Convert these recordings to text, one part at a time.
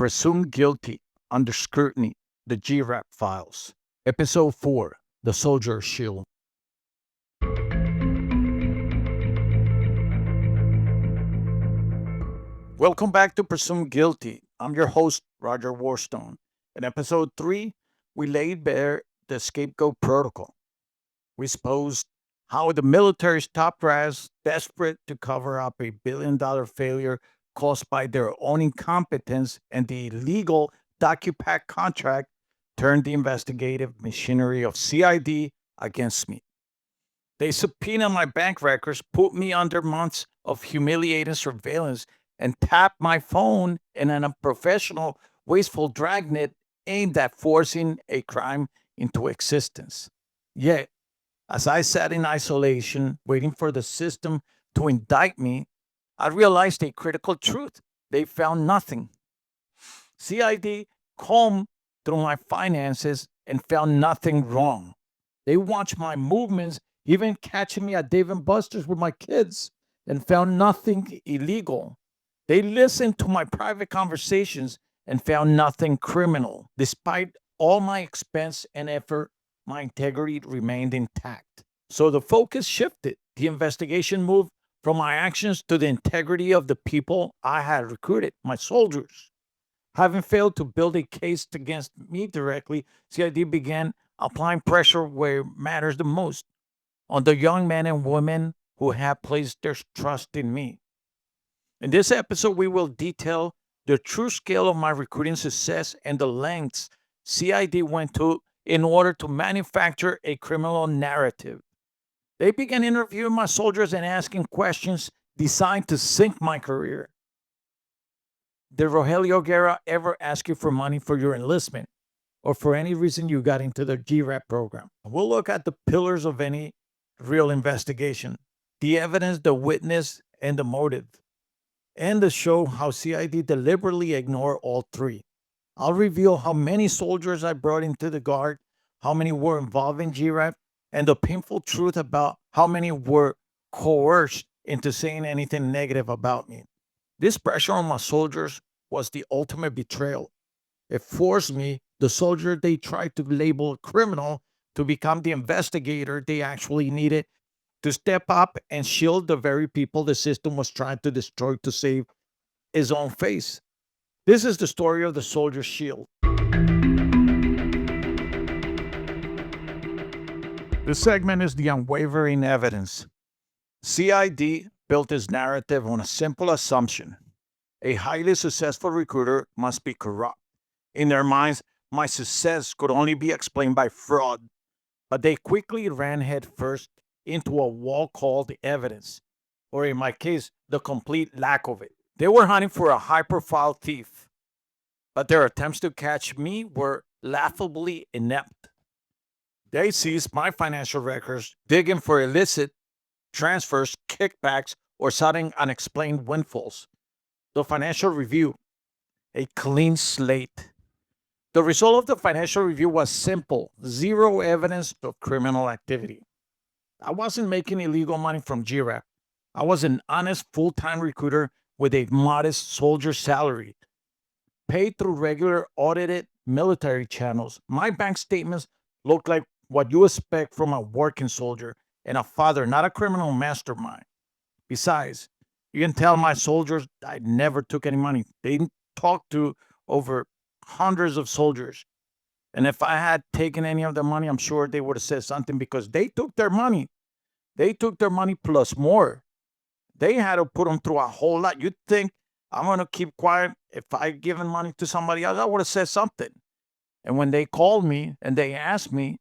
Presumed Guilty Under Scrutiny, the GRAP Files. Episode 4, The Soldier's Shield. Welcome back to Presumed Guilty. I'm your host, Roger Warstone. In episode 3, we laid bare the scapegoat protocol. We exposed how the military's top brass, desperate to cover up a billion-dollar failure caused by their own incompetence and the illegal DocuPack contract, turned the investigative machinery of CID against me. They subpoenaed my bank records, put me under months of humiliating surveillance, and tapped my phone in an unprofessional, wasteful dragnet aimed at forcing a crime into existence. Yet, as I sat in isolation, waiting for the system to indict me, I realized a critical truth. They found nothing. CID combed through my finances and found nothing wrong. They watched my movements, even catching me at Dave & Buster's with my kids, and found nothing illegal. They listened to my private conversations and found nothing criminal. Despite all my expense and effort, my integrity remained intact. So the focus shifted. The investigation moved from my actions to the integrity of the people I had recruited, my soldiers. Having failed to build a case against me directly, CID began applying pressure where it matters the most, on the young men and women who have placed their trust in me. In this episode, we will detail the true scale of my recruiting success and the lengths CID went to in order to manufacture a criminal narrative. They began interviewing my soldiers and asking questions designed to sink my career. Did Rogelio Guerra ever ask you for money for your enlistment or for any reason you got into the GRAP program? We'll look at the pillars of any real investigation: the evidence, the witness, and the motive, and to show how CID deliberately ignored all three. I'll reveal how many soldiers I brought into the Guard, how many were involved in GRAP, and the painful truth about how many were coerced into saying anything negative about me. This pressure on my soldiers was the ultimate betrayal. It forced me, the soldier they tried to label a criminal, to become the investigator they actually needed to step up and shield the very people the system was trying to destroy to save its own face. This is the story of the soldier's shield. This segment is the unwavering evidence. CID built its narrative on a simple assumption: a highly successful recruiter must be corrupt. In their minds, my success could only be explained by fraud, but they quickly ran headfirst into a wall called evidence, or in my case, the complete lack of it. They were hunting for a high-profile thief, but their attempts to catch me were laughably inept. They seized my financial records, digging for illicit transfers, kickbacks, or sudden unexplained windfalls. The financial review: a clean slate. The result of the financial review was simple: zero evidence of criminal activity. I wasn't making illegal money from GRAP. I was an honest full-time recruiter with a modest soldier salary, paid through regular audited military channels. My bank statements looked like what you expect from a working soldier and a father, not a criminal mastermind. Besides, you can tell my soldiers I never took any money. They talked to over hundreds of soldiers. And if I had taken any of the money, I'm sure they would have said something, because they took their money. They took their money plus more. They had to put them through a whole lot. You'd think I'm going to keep quiet. If I given money to somebody else, I would have said something. And when they called me and they asked me,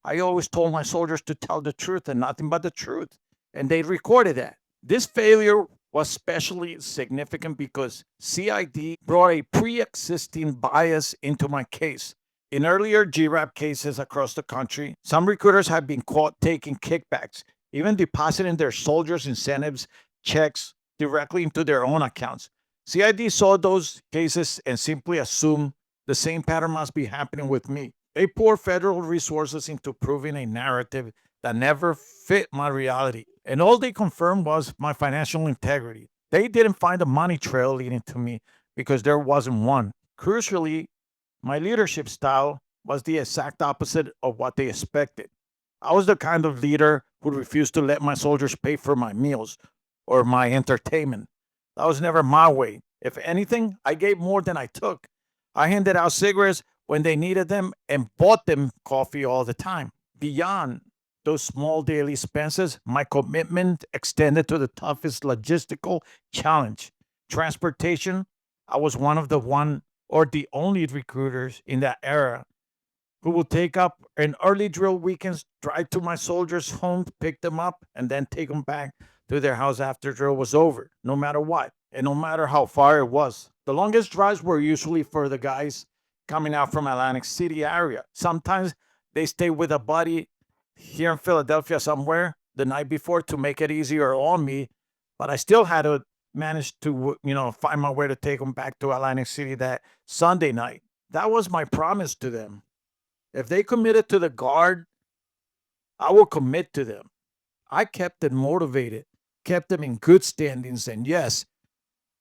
I always told my soldiers to tell the truth and nothing but the truth. And they recorded that. This failure was especially significant because CID brought a pre-existing bias into my case. In earlier GRAP cases across the country, some recruiters had been caught taking kickbacks, even depositing their soldiers' incentives checks directly into their own accounts. CID saw those cases and simply assumed the same pattern must be happening with me. They poured federal resources into proving a narrative that never fit my reality. And all they confirmed was my financial integrity. They didn't find a money trail leading to me because there wasn't one. Crucially, my leadership style was the exact opposite of what they expected. I was the kind of leader who refused to let my soldiers pay for my meals or my entertainment. That was never my way. If anything, I gave more than I took. I handed out cigarettes when they needed them and bought them coffee all the time. Beyond those small daily expenses, my commitment extended to the toughest logistical challenge transportation. I was one or the only recruiters in that era who will take up an early drill weekends, drive to my soldiers' home, pick them up, and then take them back to their house after drill was over, no matter what, and no matter how far it was. The longest drives were usually for the guys coming out from Atlantic City area. Sometimes they stay with a buddy here in Philadelphia somewhere the night before to make it easier on me, but I still had to manage to, find my way to take them back to Atlantic City that Sunday night. That was my promise to them. If they committed to the guard, I will commit to them. I kept them motivated, kept them in good standings, and yes,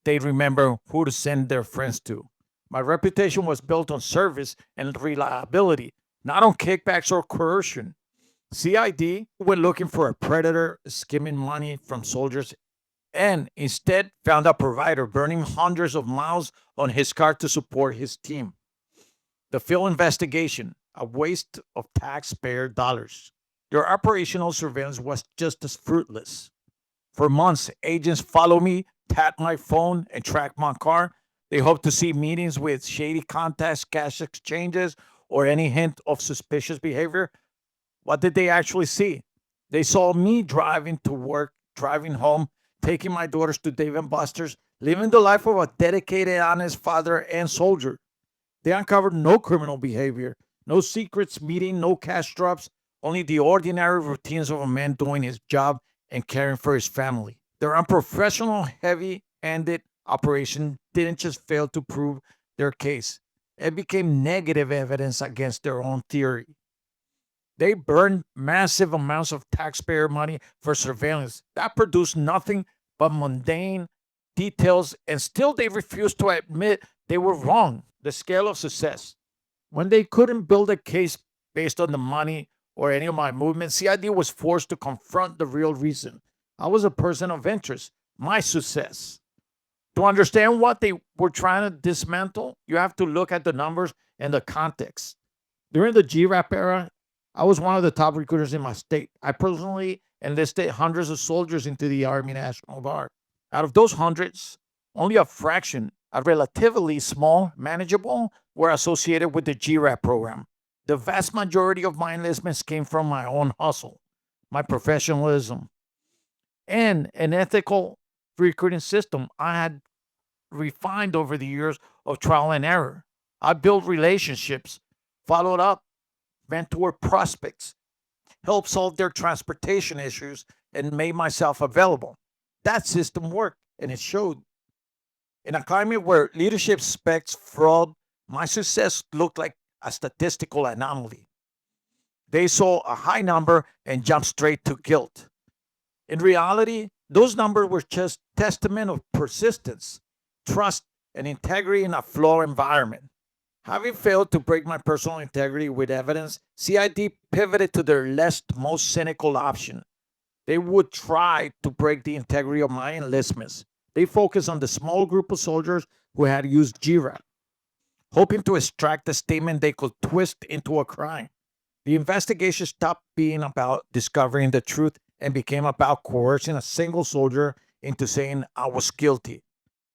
they remember who to send their friends to. My reputation was built on service and reliability, not on kickbacks or coercion. CID went looking for a predator skimming money from soldiers and instead found a provider burning hundreds of miles on his car to support his team. The field investigation, a waste of taxpayer dollars. Their operational surveillance was just as fruitless. For months, agents followed me, tapped my phone, and tracked my car. They hoped to see meetings with shady contacts, cash exchanges, or any hint of suspicious behavior. What did they actually see? They saw me driving to work, driving home, taking my daughters to Dave and Buster's, living the life of a dedicated, honest father and soldier. They uncovered no criminal behavior, no secrets meeting, no cash drops, only the ordinary routines of a man doing his job and caring for his family. Their unprofessional, heavy handed operation didn't just fail to prove their case, it became negative evidence against their own theory. They burned massive amounts of taxpayer money for surveillance that produced nothing but mundane details, and still they refused to admit they were wrong. The scale of success. When they couldn't build a case based on the money or any of my movements, CID was forced to confront the real reason. I was a person of interest, my success. To understand what they were trying to dismantle, you have to look at the numbers and the context. During the GRAP era, I was one of the top recruiters in my state. I personally enlisted hundreds of soldiers into the Army National Guard. Out of those hundreds, only a fraction, a relatively small, manageable, were associated with the GRAP program. The vast majority of my enlistments came from my own hustle, my professionalism, and an ethical recruiting system I had refined over the years of trial and error. I built relationships, followed up, mentored prospects, helped solve their transportation issues, and made myself available. That system worked, and it showed. In a climate where leadership expects fraud, my success looked like a statistical anomaly. They saw a high number and jumped straight to guilt. In reality, those numbers were just testament of persistence, trust, and integrity in a flawed environment. Having failed to break my personal integrity with evidence, CID pivoted to their less most cynical option. They would try to break the integrity of my enlistments. They focused on the small group of soldiers who had used GRAP, hoping to extract a statement they could twist into a crime. The investigation stopped being about discovering the truth and became about coercing a single soldier into saying I was guilty.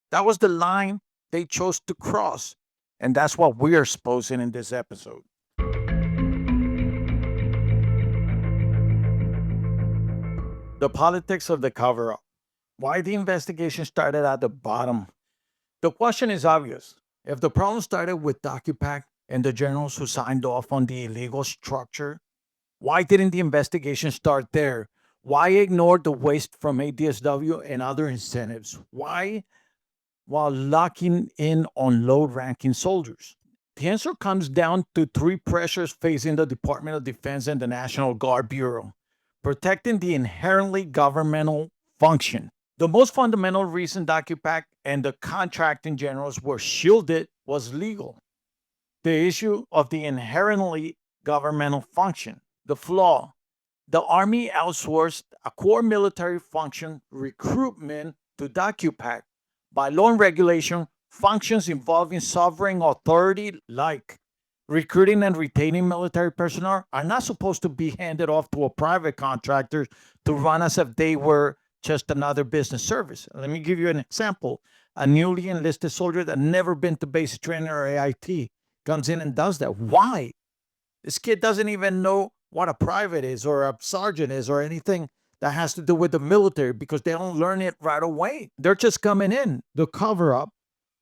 That was the line they chose to cross. And that's what we are exposing in this episode. The politics of the cover up. Why the investigation started at the bottom. The question is obvious. If the problem started with DocuPack and the generals who signed off on the illegal structure, why didn't the investigation start there? Why ignore the waste from ADSW and other incentives? Why while locking in on low ranking soldiers? The answer comes down to three pressures facing the Department of Defense and the National Guard Bureau: protecting the inherently governmental function, The most fundamental reason DocuPack and the contracting generals were shielded was legal. The issue of the inherently governmental function. The flaw: the Army outsourced a core military function, recruitment, to DocuPack. By law and regulation, functions involving sovereign authority, like recruiting and retaining military personnel, are not supposed to be handed off to a private contractor to run as if they were just another business service. Let me give you an example. A newly enlisted soldier that never been to basic training or AIT comes in and does that. Why? This kid doesn't even know what a private is or a sergeant is or anything that has to do with the military, because they don't learn it right away. They're just coming in. The cover up: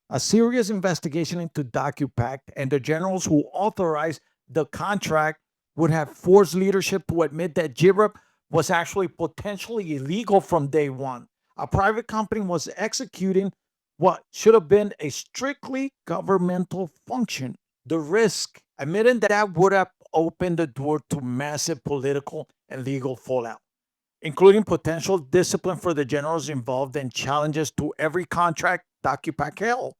a serious investigation into DocuPact and the generals who authorized the contract would have forced leadership to admit that JIRAP was actually potentially illegal from day one. A private company was executing what should have been a strictly governmental function. The risk: admitting that would have opened the door to massive political and legal fallout, including potential discipline for the generals involved and challenges to every contract DocuPack held.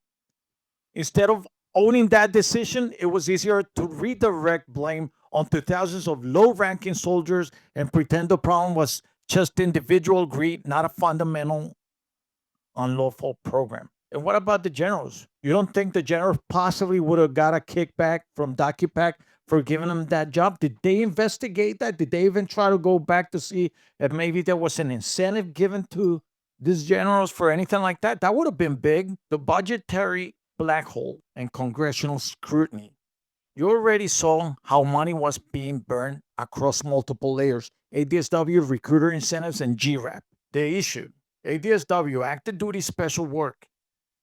Instead of owning that decision, it was easier to redirect blame onto thousands of low ranking soldiers and pretend the problem was just individual greed, not a fundamental unlawful program. And what about the generals? You don't think the generals possibly would have got a kickback from DocuPack for giving them that job? Did they investigate that? Did they even try to go back to see if maybe there was an incentive given to these generals for anything like that? That would have been big. The budgetary black hole and congressional scrutiny. You already saw how money was being burned across multiple layers: ADSW, recruiter incentives, and GRAP. They issued ADSW, active duty special work,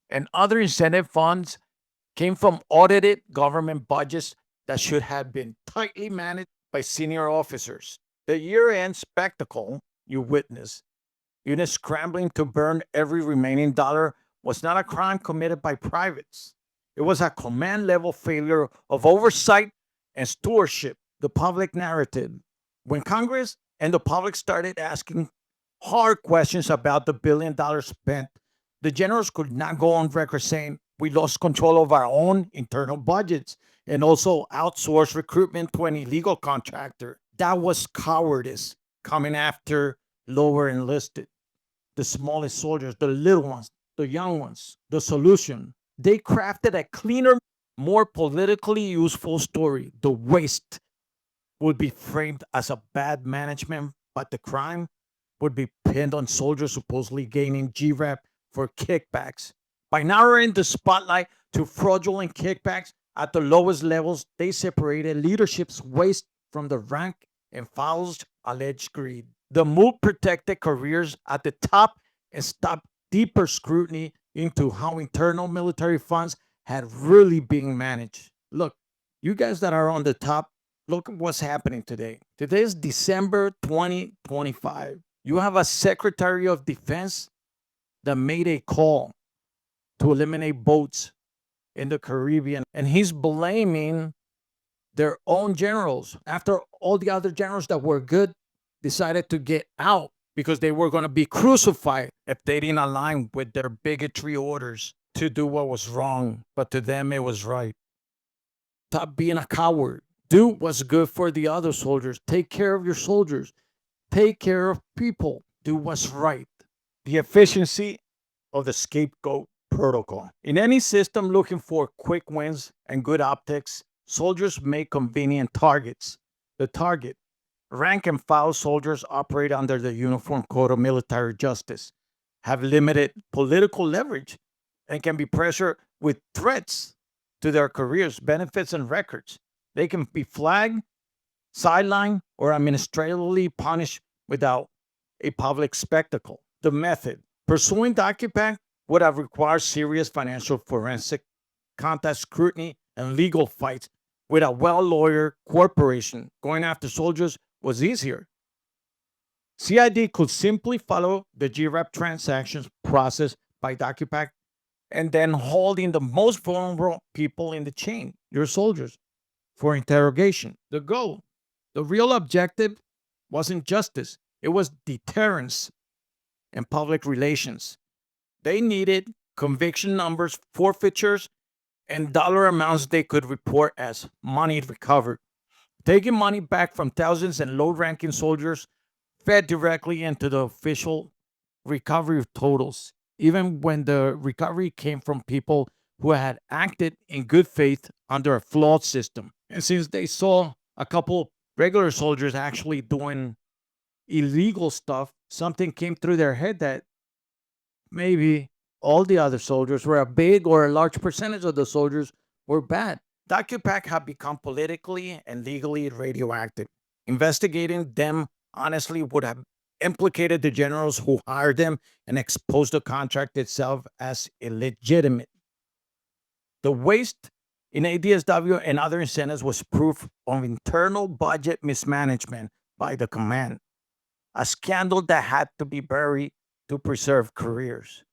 and other incentive funds came from audited government budgets that should have been tightly managed by senior officers. The year end spectacle you witnessed, units scrambling to burn every remaining dollar, was not a crime committed by privates. It was a command level failure of oversight and stewardship. The public narrative. When Congress and the public started asking hard questions about the $1 billion spent, the generals could not go on record saying, "We lost control of our own internal budgets and also outsourced recruitment to an illegal contractor." That was cowardice, coming after lower enlisted, the smallest soldiers, the little ones, the young ones. The solution: they crafted a cleaner, more politically useful story. The waste would be framed as a bad management, but the crime would be pinned on soldiers supposedly gaining GRAP for kickbacks. By narrowing the spotlight to fraudulent kickbacks at the lowest levels, they separated leadership's waste from the rank and file's alleged greed. The move protected careers at the top and stopped deeper scrutiny into how internal military funds had really been managed. Look, you guys that are on the top, look at what's happening today. Today is December 2025. You have a Secretary of Defense that made a call to eliminate boats in the Caribbean, and he's blaming their own generals after all the other generals that were good decided to get out because they were going to be crucified if they didn't align with their bigotry orders to do what was wrong, but to them it was right. Stop being a coward. Do what's good for the other soldiers. Take care of your soldiers. Take care of people. Do what's right. The efficiency of the scapegoat protocol. In any system looking for quick wins and good optics, soldiers make convenient targets. The target: rank and file soldiers operate under the Uniform Code of Military Justice, have limited political leverage, and can be pressured with threats to their careers, benefits, and records. They can be flagged, sidelined, or administratively punished without a public spectacle. The method: pursuing DocuPact would have required serious financial forensic, contact scrutiny, and legal fights. With a well-lawyered corporation, going after soldiers was easier. CID could simply follow the GRAP transactions process by DocuPact and then holding the most vulnerable people in the chain, your soldiers, for interrogation. The goal, the real objective, wasn't justice, it was deterrence. and public relations. They needed conviction numbers, forfeitures, and dollar amounts they could report as money recovered. Taking money back from thousands and low ranking soldiers fed directly into the official recovery totals, even when the recovery came from people who had acted in good faith under a flawed system. And since they saw a couple regular soldiers actually doing illegal stuff, something came through their head that maybe all the other soldiers were a big or a large percentage of the soldiers were bad. DocuPack had become politically and legally radioactive. Investigating them honestly would have implicated the generals who hired them and exposed the contract itself as illegitimate. The waste in ADSW and other incentives was proof of internal budget mismanagement by the command, a scandal that had to be buried to preserve careers.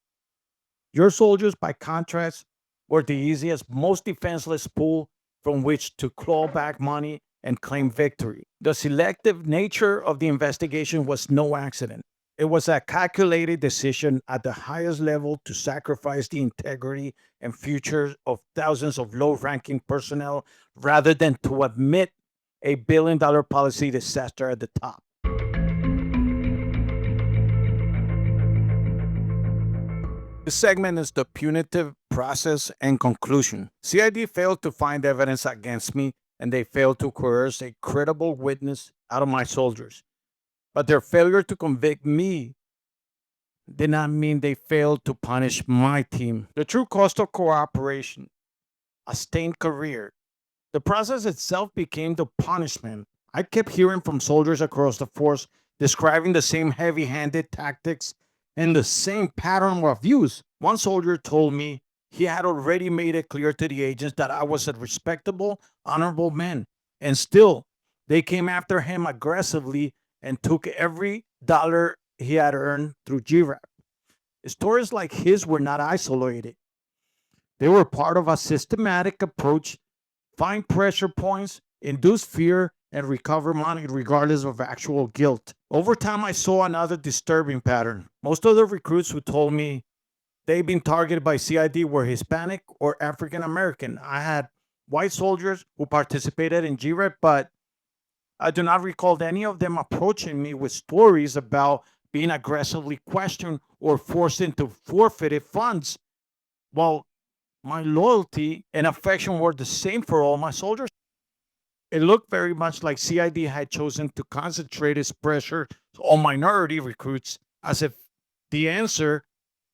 Your soldiers, by contrast, were the easiest, most defenseless pool from which to claw back money and claim victory. The selective nature of the investigation was no accident. It was a calculated decision at the highest level to sacrifice the integrity and future of thousands of low ranking personnel rather than to admit a $1 billion policy disaster at the top. This segment is the punitive process and conclusion. CID failed to find evidence against me, and they failed to coerce a credible witness out of my soldiers. But their failure to convict me did not mean they failed to punish my team. The true cost of cooperation, a stained career. The process itself became the punishment. I kept hearing from soldiers across the force describing the same heavy handed tactics and the same pattern of use. One soldier told me he had already made it clear to the agents that I was a respectable, honorable man, and still they came after him aggressively and took every dollar he had earned through GRAP. Stories like his were not isolated. They were part of a systematic approach, find pressure points, induce fear, and recover money regardless of actual guilt. Over time, I saw another disturbing pattern. Most of the recruits who told me they'd been targeted by CID were Hispanic or African American. I had white soldiers who participated in GREP, but I do not recall any of them approaching me with stories about being aggressively questioned or forced into forfeited funds, while my loyalty and affection were the same for all my soldiers. It looked very much like CID had chosen to concentrate its pressure on minority recruits, as if the answer,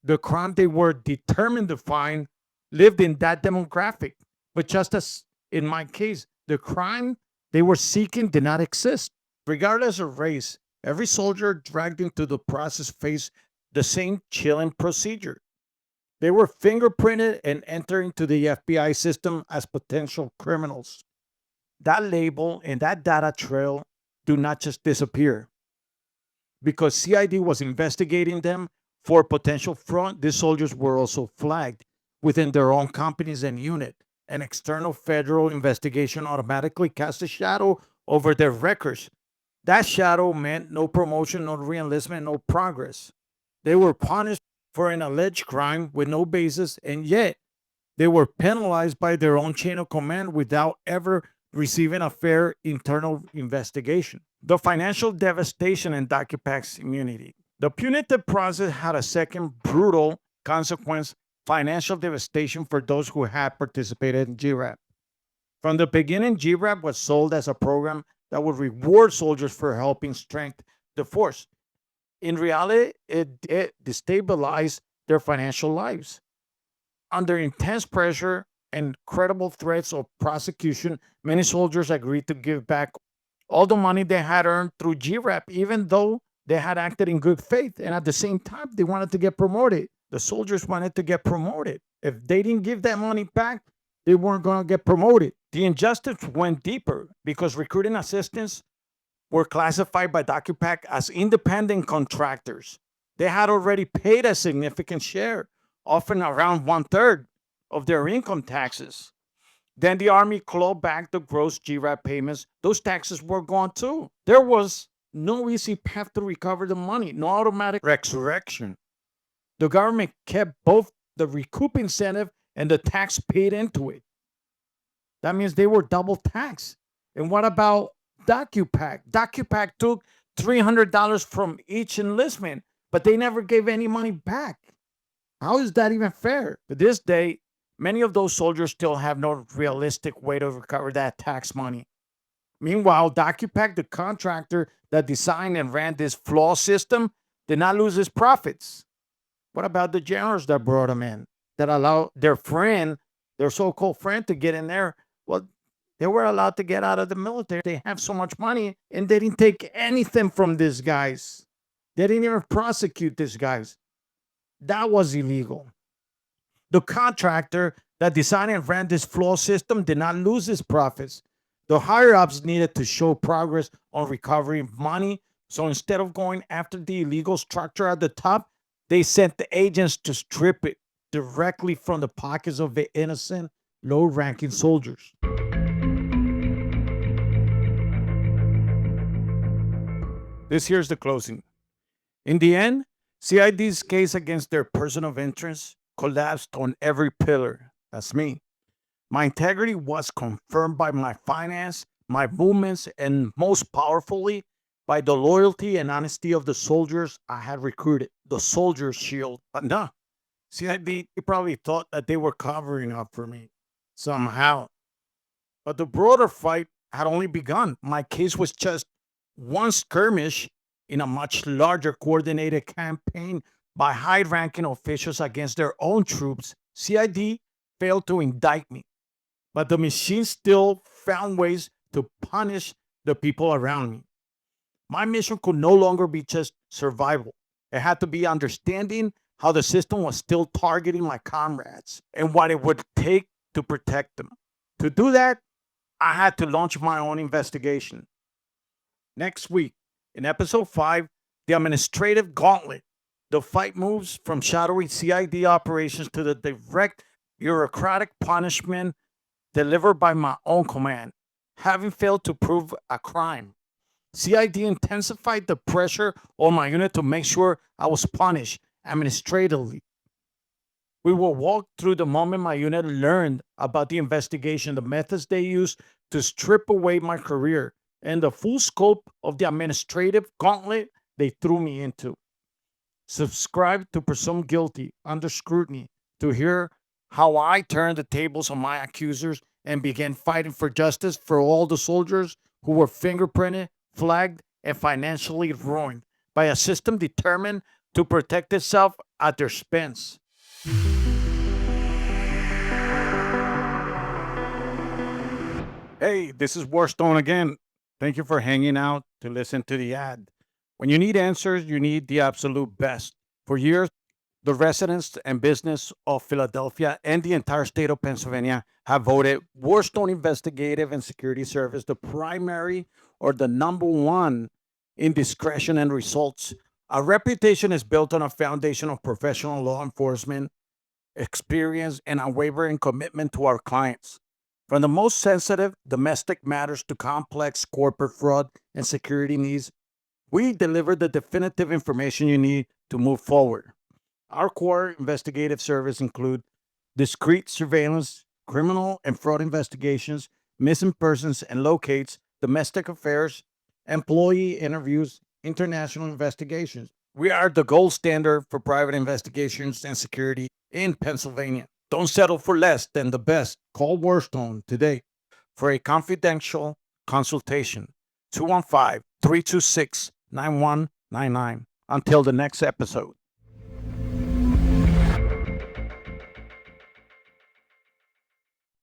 the crime they were determined to find, lived in that demographic. But just as in my case, the crime they were seeking did not exist. Regardless of race, every soldier dragged into the process faced the same chilling procedure. They were fingerprinted and entered into the FBI system as potential criminals. That label and that data trail do not just disappear. Because CID was investigating them for potential fraud, these soldiers were also flagged within their own companies and unit. An external federal investigation automatically cast a shadow over their records. That shadow meant no promotion, no reenlistment, no progress. They were punished for an alleged crime with no basis, and yet they were penalized by their own chain of command without ever receiving a fair internal investigation. The financial devastation in DocuPack's immunity. The punitive process had a second brutal consequence: financial devastation for those who had participated in GRAP. From the beginning, GRAP was sold as a program that would reward soldiers for helping strengthen the force. In reality, it destabilized their financial lives. Under intense pressure and credible threats of prosecution, many soldiers agreed to give back all the money they had earned through GRAP, even though they had acted in good faith. And at the same time, they wanted to get promoted. The soldiers wanted to get promoted. If they didn't give that money back, they weren't going to get promoted. The injustice went deeper because recruiting assistants were classified by DocuPack as independent contractors. They had already paid a significant share, often around one third of their income taxes. Then the Army clawed back the gross GRAP payments. Those taxes were gone too. There was no easy path to recover the money, no automatic resurrection. The government kept both the recoup incentive and the tax paid into it. That means they were double taxed. And what about DocuPack? DocuPack took $300 from each enlistment, but they never gave any money back. How is that even fair? To this day, many of those soldiers still have no realistic way to recover that tax money. Meanwhile, DocuPack, the contractor that designed and ran this flawed system, did not lose his profits. What about the generals that brought them in, that allowed their friend, their so called friend, to get in there? Well, they were allowed to get out of the military. They have so much money and they didn't take anything from these guys. They didn't even prosecute these guys. That was illegal. The contractor that designed and ran this flawed system did not lose his profits. The higher ups needed to show progress on recovering money. So instead of going after the illegal structure at the top, they sent the agents to strip it directly from the pockets of the innocent, low ranking soldiers. This here's the closing. In the end, CID's case against their person of interest collapsed on every pillar. That's me. My integrity was confirmed by my finance, my movements, and most powerfully, by the loyalty and honesty of the soldiers I had recruited. The soldiers' shield. But no, CID, they probably thought that they were covering up for me somehow. But the broader fight had only begun. My case was just one skirmish in a much larger coordinated campaign by high ranking officials against their own troops. CID failed to indict me, but the machine still found ways to punish the people around me. My mission could no longer be just survival. It had to be understanding how the system was still targeting my comrades and what it would take to protect them. To do that, I had to launch my own investigation. Next week, in episode 5, the administrative gauntlet. The fight moves from shadowy CID operations to the direct bureaucratic punishment delivered by my own command, having failed to prove a crime. CID intensified the pressure on my unit to make sure I was punished administratively. We will walk through the moment my unit learned about the investigation, the methods they used to strip away my career, and the full scope of the administrative gauntlet they threw me into. Subscribe to Presumed Guilty Under Scrutiny to hear how I turned the tables on my accusers and began fighting for justice for all the soldiers who were fingerprinted, flagged, and financially ruined by a system determined to protect itself at their expense. Hey, this is Warstone again. Thank you for hanging out to listen to the ad. When you need answers, you need the absolute best. For years, the residents and business of Philadelphia and the entire state of Pennsylvania have voted Warstone Investigative and Security Service the primary or the number one in discretion and results. Our reputation is built on a foundation of professional law enforcement, experience, and unwavering commitment to our clients. From the most sensitive domestic matters to complex corporate fraud and security needs, we deliver the definitive information you need to move forward. Our core investigative service include discrete surveillance, criminal and fraud investigations, missing persons and locates, domestic affairs, employee interviews, international investigations. We are the gold standard for private investigations and security in Pennsylvania. Don't settle for less than the best. Call Warstone today for a confidential consultation. 215 326 9199. Until the next episode.